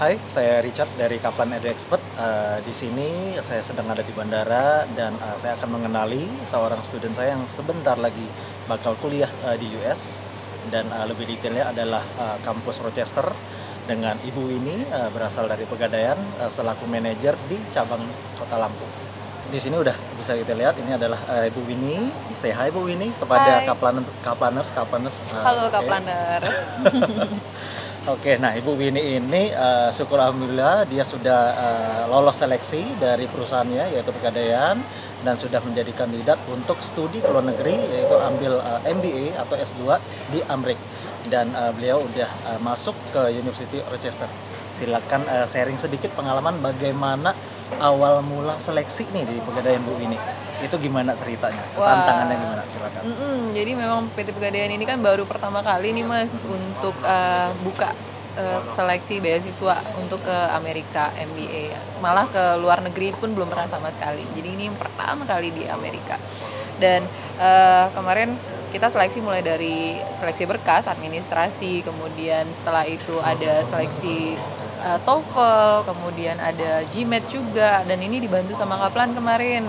Hai, saya Richard dari Kaplan Edu Expert. Di sini saya sedang ada di bandara dan saya akan mengenali seorang student saya yang sebentar lagi bakal kuliah di US dan lebih detailnya adalah kampus Rochester dengan Ibu Winnie berasal dari Pegadaian selaku manajer di cabang Kota Lampung. Di sini udah bisa kita lihat ini adalah Ibu Winnie. Say hi Bu Winnie kepada Hai. Kaplaners. Halo Oke. Kaplaners. Oke, nah Ibu Winnie ini syukur alhamdulillah dia sudah lolos seleksi dari perusahaannya yaitu Pegadaian dan sudah menjadi kandidat untuk studi ke luar negeri yaitu ambil MBA atau S2 di Amrik dan beliau udah masuk ke University Rochester. Silakan sharing sedikit pengalaman bagaimana awal mula seleksi nih di Pegadaian Bu Winnie. Itu gimana ceritanya? Wah. Tantangannya gimana? Silakan. Jadi memang PT Pegadaian ini kan baru pertama kali nih Mas untuk buka seleksi beasiswa untuk ke Amerika MBA. Malah ke luar negeri pun belum pernah sama sekali. Jadi ini yang pertama kali di Amerika. Dan kemarin kita seleksi mulai dari seleksi berkas, administrasi, kemudian setelah itu ada seleksi TOEFL, kemudian ada GMAT juga, dan ini dibantu sama Kaplan kemarin,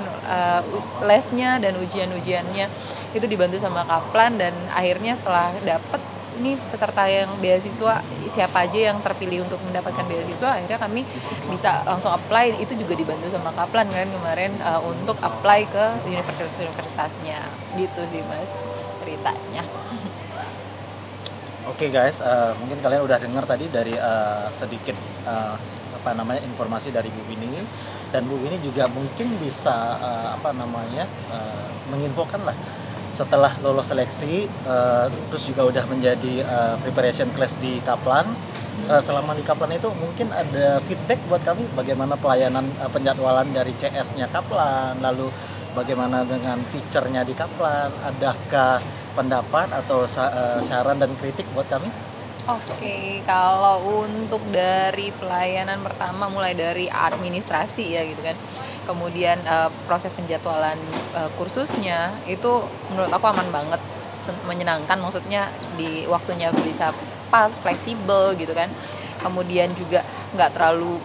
lesnya dan ujian-ujiannya itu dibantu sama Kaplan, dan akhirnya setelah dapet ini peserta yang beasiswa siapa aja yang terpilih untuk mendapatkan beasiswa, akhirnya kami bisa langsung apply, itu juga dibantu sama Kaplan kan kemarin untuk apply ke universitas-universitasnya gitu sih Mas ceritanya. Oke guys, mungkin kalian udah dengar tadi dari sedikit informasi dari Bu Winnie, dan Bu Winnie juga mungkin bisa menginfokan lah setelah lolos seleksi, terus juga udah menjadi preparation class di Kaplan. Selama di Kaplan itu mungkin ada feedback buat kami bagaimana pelayanan penjadwalan dari CS-nya Kaplan, lalu bagaimana dengan feature-nya di Kaplan, adakah pendapat atau saran dan kritik buat kami? Oke, kalau untuk dari pelayanan pertama mulai dari administrasi ya gitu kan, kemudian proses penjadwalan kursusnya itu menurut aku aman banget, menyenangkan, maksudnya di waktunya bisa pas, fleksibel gitu kan. Kemudian juga nggak terlalu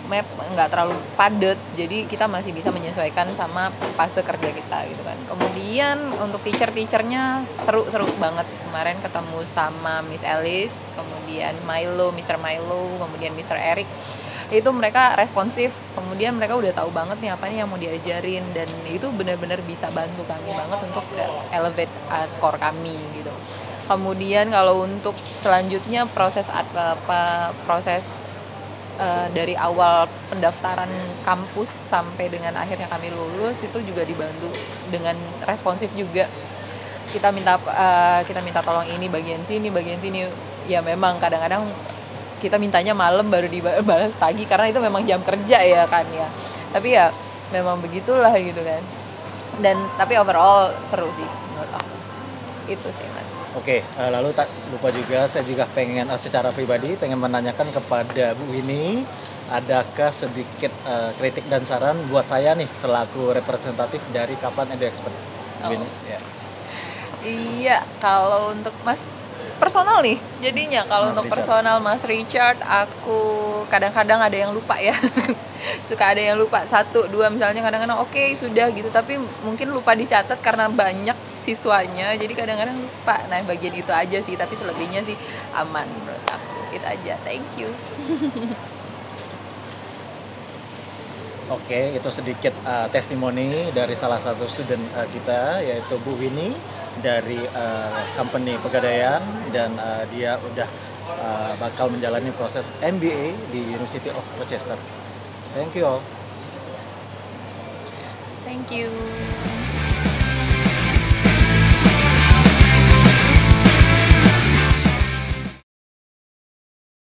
padat, jadi kita masih bisa menyesuaikan sama fase kerja kita gitu kan. Kemudian untuk teacher-teachernya seru banget, kemarin ketemu sama Miss Alice, kemudian Mr. Milo, kemudian Mr. Eric, itu mereka responsif, kemudian mereka udah tahu banget nih apa nih yang mau diajarin, dan itu benar-benar bisa bantu kami banget untuk elevate skor kami gitu. Kemudian kalau untuk selanjutnya proses dari awal pendaftaran kampus sampai dengan akhirnya kami lulus itu juga dibantu dengan responsif juga. Kita minta tolong ini bagian sini ya, memang kadang-kadang kita mintanya malam baru dibalas pagi karena itu memang jam kerja ya kan ya, tapi ya memang begitulah gitu kan. Dan tapi overall seru sih menurut aku, itu sih Mas. Oke, lalu tak lupa juga saya juga pengen secara pribadi pengen menanyakan kepada Bu Winnie, adakah sedikit kritik dan saran buat saya nih selaku representatif dari Kaplan Edu Expert? Winnie, ya. Iya, kalau untuk Mas personal nih, jadinya kalau Mas untuk Richard. personal Mas Richard, aku kadang-kadang ada yang lupa ya. Suka ada yang lupa, 1, 2 misalnya, kadang-kadang oke, sudah gitu, tapi mungkin lupa dicatat karena banyak siswanya, jadi kadang-kadang lupa. Nah, bagian itu aja sih, tapi selebihnya sih aman menurut aku. Itu aja, thank you. Oke, itu sedikit testimoni dari salah satu student kita yaitu Bu Winnie dari company Pegadaian, dan dia udah bakal menjalani proses MBA di University of Rochester. Thank you all. Thank you.